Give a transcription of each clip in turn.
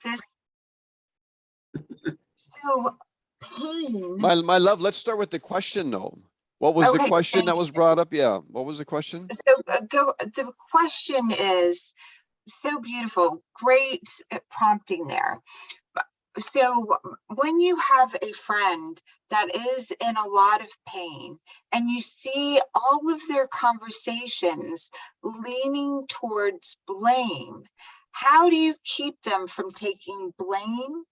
this, so pain. My love, let's start with the question though. What was the question that was brought up? Yeah, what was the question? So the question is so beautiful, great prompting there. So when you have a friend that is in a lot of pain and you see all of their conversations leaning towards blame, how do you keep them from taking blame?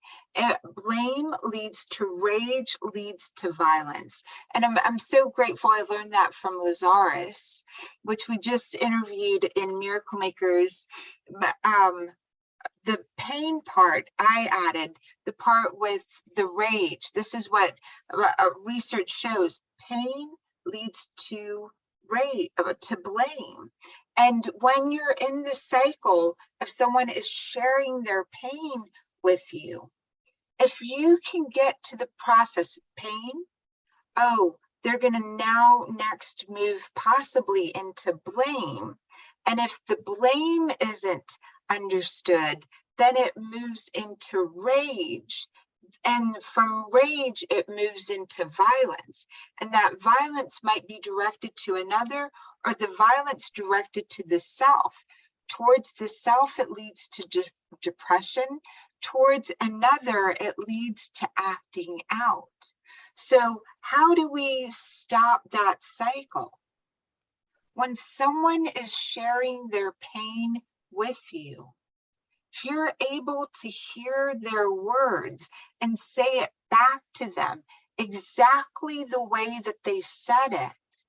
Blame leads to rage, leads to violence. And I'm so grateful I learned that from Lazaris, which we just interviewed in Miracle Makers. The pain part, I added the part with the rage. This is what research shows. Pain leads to rage, to blame. And when you're in the cycle of someone is sharing their pain with you, if you can get to the process of pain, oh, they're going to now next move possibly into blame. And if the blame isn't understood, then it moves into rage. And from rage, it moves into violence. And that violence might be directed to another, or the violence directed to the self. Towards the self, it leads to depression. Towards another, it leads to acting out. So how do we stop that cycle? When someone is sharing their pain with you, if you're able to hear their words and say it back to them exactly the way that they said it,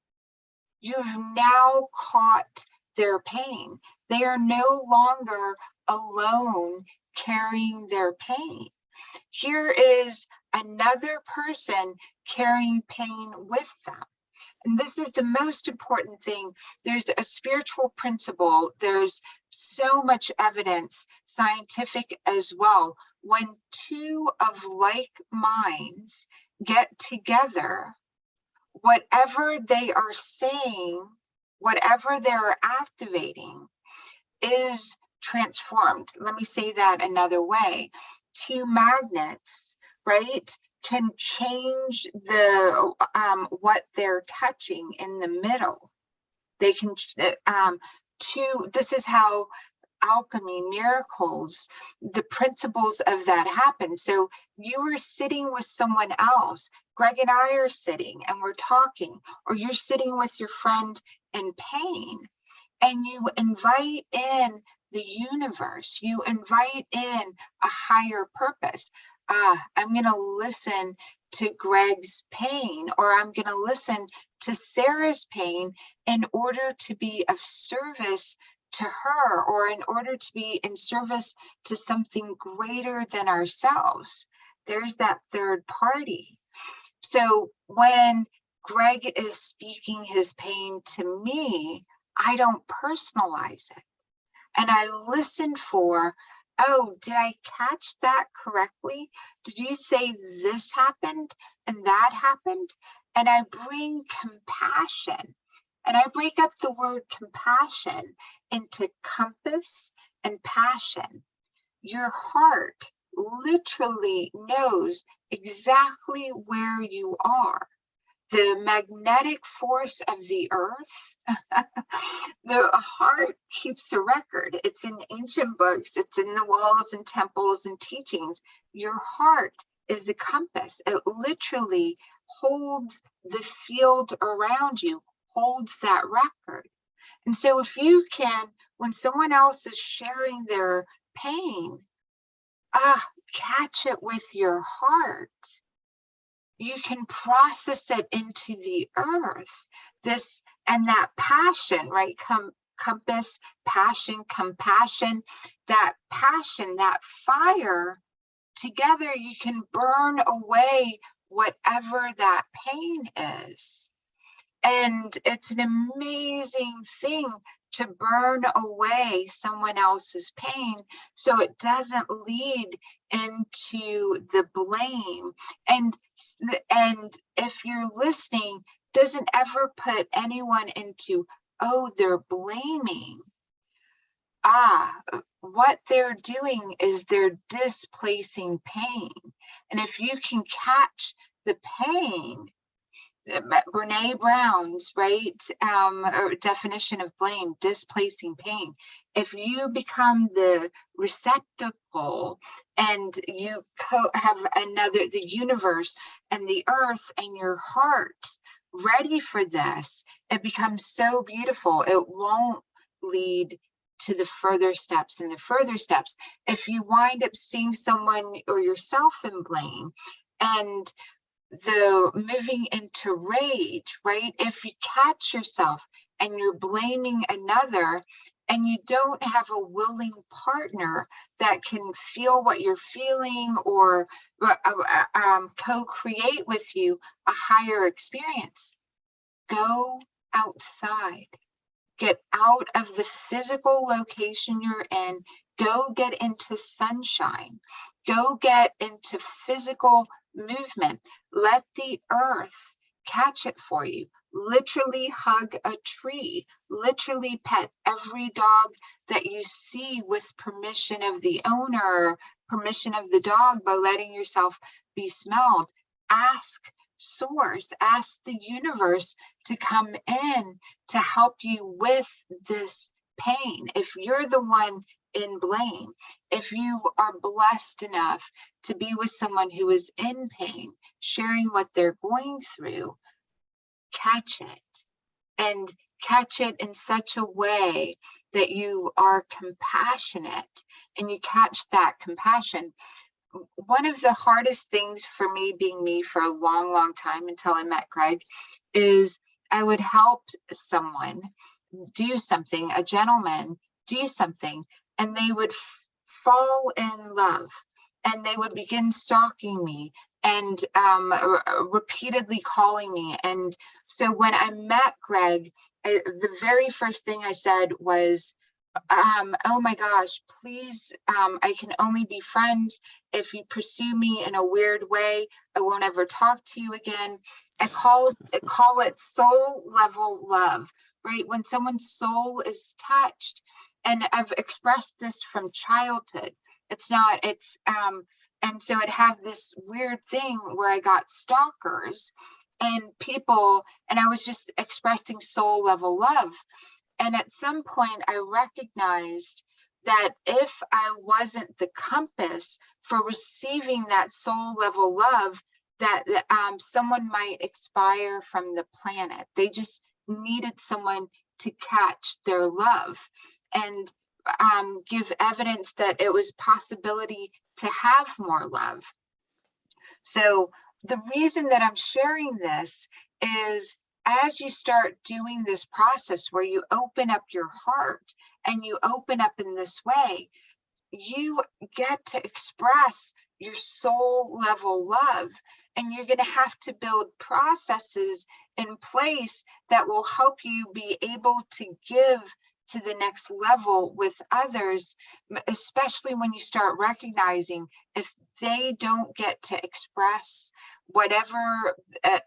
you've now caught their pain. They are no longer alone carrying their pain. Here is another person carrying pain with them. And this is the most important thing. There's a spiritual principle. There's so much evidence, scientific as well. When two of like minds get together, whatever they are saying, whatever they're activating is transformed. Let me say that another way. Two magnets, right, can change the what they're touching in the middle. They can this is how alchemy, miracles, the principles of that happen. So you are sitting with someone else, Greg and I are sitting and we're talking, or you're sitting with your friend in pain, and you invite in the universe, you invite in a higher purpose. I'm going to listen to Greg's pain, or I'm going to listen to Sarah's pain in order to be of service to her, or in order to be in service to something greater than ourselves. There's that third party. So when Greg is speaking his pain to me, I don't personalize it. And I listen for, oh, did I catch that correctly? Did you say this happened and that happened? And I bring compassion. And I break up the word compassion into compass and passion. Your heart literally knows exactly where you are. The magnetic force of the earth, the heart keeps a record. It's in ancient books, it's in the walls and temples and teachings. Your heart is a compass. It literally holds the field around you, holds that record. And so if you can, when someone else is sharing their pain, catch it with your heart. You can process it into the earth. This and that passion, right? Compass, passion, compassion, that passion, that fire, together you can burn away whatever that pain is. And it's an amazing thing to burn away someone else's pain so it doesn't lead into the blame. And if you're listening, doesn't ever put anyone into, oh, they're blaming. what they're doing is they're displacing pain. And if you can catch the pain, Brene Brown's or definition of blame, displacing pain. If you become the receptacle and you have the universe and the earth and your heart ready for this, it becomes so beautiful. It won't lead to the further steps and the further steps. If you wind up seeing someone or yourself in blame and the moving into rage, right? If you catch yourself and you're blaming another and you don't have a willing partner that can feel what you're feeling or co-create with you a higher experience, go outside. Get out of the physical location you're in. Go get into sunshine. Go get into physical movement. Let the earth catch it for you. Literally hug a tree. Literally pet every dog that you see with permission of the owner, permission of the dog, by letting yourself be smelled. Ask source, ask the universe to come in to help you with this pain. If you're the one in blame, if you are blessed enough to be with someone who is in pain, sharing what they're going through, catch it, and catch it in such a way that you are compassionate and you catch that compassion. One of the hardest things for me, being me for a long, long time until I met Greg, is I would help someone do something, a gentleman do something, and they would fall in love and they would begin stalking me and repeatedly calling me. And so when I met Greg, the very first thing I said was, oh my gosh, please, I can only be friends if you pursue me in a weird way. I won't ever talk to you again. I call it soul level love, right? When someone's soul is touched, and I've expressed this from childhood. And so I'd have this weird thing where I got stalkers and people, and I was just expressing soul level love. And at some point, I recognized that if I wasn't the compass for receiving that soul level love, that someone might expire from the planet. They just needed someone to catch their love and give evidence that it was possibility to have more love. So the reason that I'm sharing this is, as you start doing this process where you open up your heart and you open up in this way, you get to express your soul level love. And you're going to have to build processes in place that will help you be able to give to the next level with others, especially when you start recognizing if they don't get to express whatever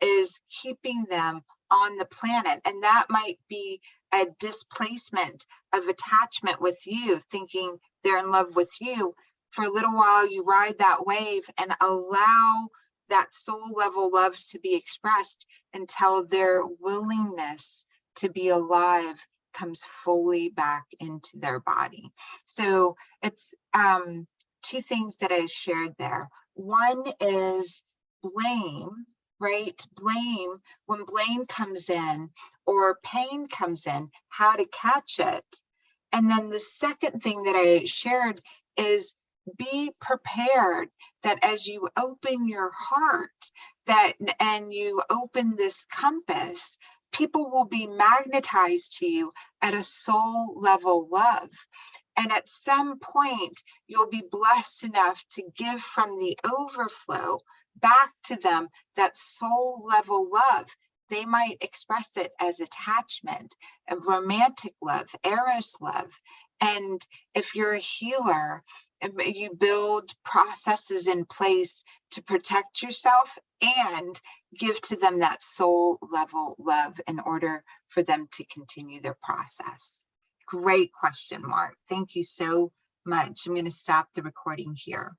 is keeping them on the planet. And that might be a displacement of attachment with you, thinking they're in love with you. For a little while, you ride that wave and allow that soul level love to be expressed until their willingness to be alive comes fully back into their body. So it's two things that I shared there. One is blame, right? Blame, when blame comes in or pain comes in, how to catch it. And then the second thing that I shared is be prepared that as you open your heart and you open this compass, people will be magnetized to you at a soul level love. And at some point, you'll be blessed enough to give from the overflow back to them that soul level love. They might express it as attachment, a romantic love, eros love. And if you're a healer, you build processes in place to protect yourself and give to them that soul level love in order for them to continue their process. Great question, Mark. Thank you so much. I'm going to stop the recording here.